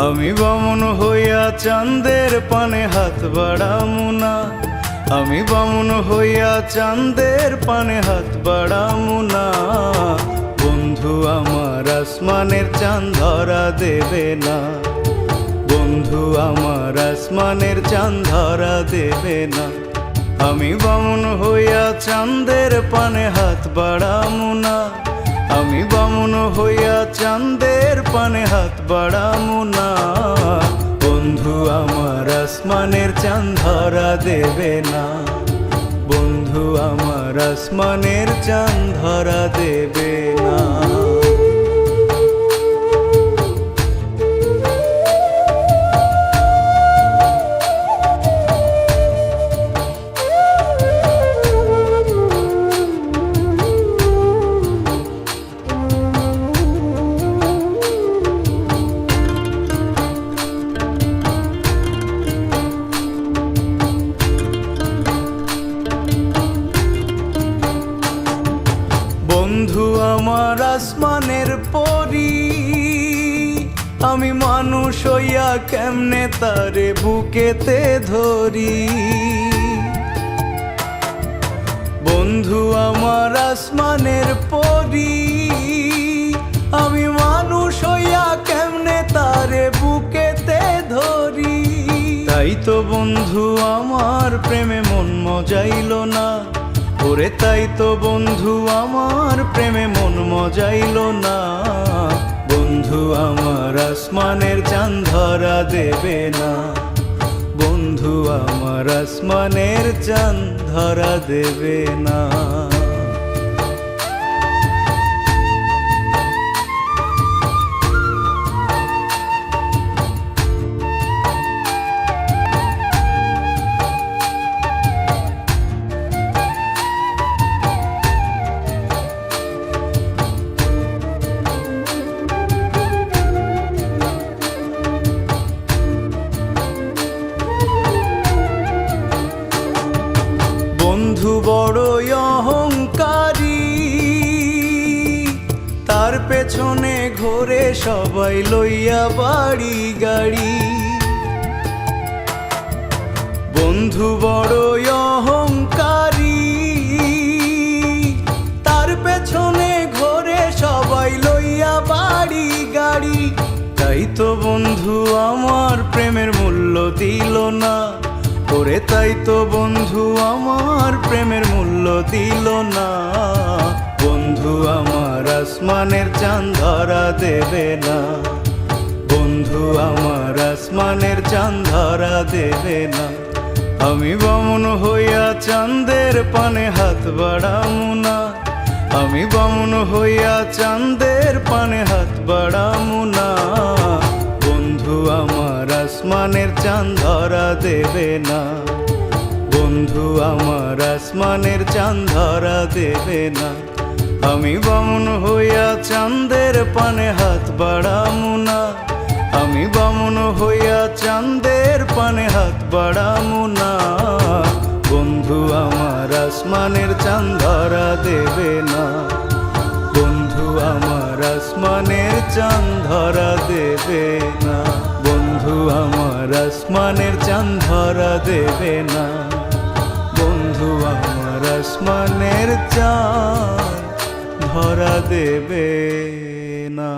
আমি বামুন হইয়া চাঁদের পানে হাত বাড়ামু না, আমি বামুন হইয়া চাঁদের পানে হাত বাড়ামু না। বন্ধু আমার আসমানের চাঁদ ধরা দেবে না, বন্ধু আমার আসমানের চাঁদ ধরা দেবে না। আমি বামুন হইয়া চাঁদের পানে হাত বাড়ামু না, আমি বামুন হইয়া চাঁদের পানে হাত বাড়ামু না। বন্ধু আমার আসমানের চাঁদ ধরা দেবে না, বন্ধু আমার আসমানের চাঁদ ধরা দেবে না। বন্ধু আমার আসমানের পরি, আমি মানুষ হইয়া কেমনে তারে বুকেতে ধরি। বন্ধু আমার আসমানের পরি, আমি মানুষ হইয়া কেমনে তারে বুকেতে ধরি। তাই তো বন্ধু আমার প্রেমে মন মজাইল না, ওরে তাই তো বন্ধু আমার প্রেমে মন মজাইল না। বন্ধু আমার আসমানের চাঁদ ধরা দেবে না, বন্ধু আমার আসমানের চাঁদ ধরা দেবে না। বন্ধু বড়ই অহংকারী, তার পেছনে ঘোরে সবাই লইয়া বাড়ি গাড়ি। বন্ধু বড়ই অহংকারী, তার পেছনে ঘোরে সবাই লইয়া বাড়ি গাড়ি। তাই তো বন্ধু আমার প্রেমের মূল্য দিল না, ওরে তাই তো বন্ধু আমার প্রেমের মূল্য দিল না। বন্ধু আমার আসমানের চাঁদ ধরা দেবে না, বন্ধু আমার আসমানের চাঁদ ধরা দেবে না। আমি বামুন হইয়া চাঁদের পানে হাত বাড়ামু না, আমি বামুন হইয়া চাঁদের পানে হাত বাড়ামু না। বন্ধু আমার আসমানের চাঁদ ধরা দেবে না, বন্ধু আমার আসমানের চাঁদ ধরা দেবে না। আমি বামুন হইয়া চাঁদের পানে হাত বাড়ামু না, আমি বামুন হইয়া চাঁদের পানে হাত বাড়ামু না। বন্ধু আমার আসমানের চাঁদ ধরা দেবে না, বন্ধু আমার আসমানের চাঁদ ধরা দেবে না, বন্ধু আমার আসমানের চাঁদ ধরা দেবে না, বন্ধু আমার আসমানের চাঁদ ধরা দেবে না।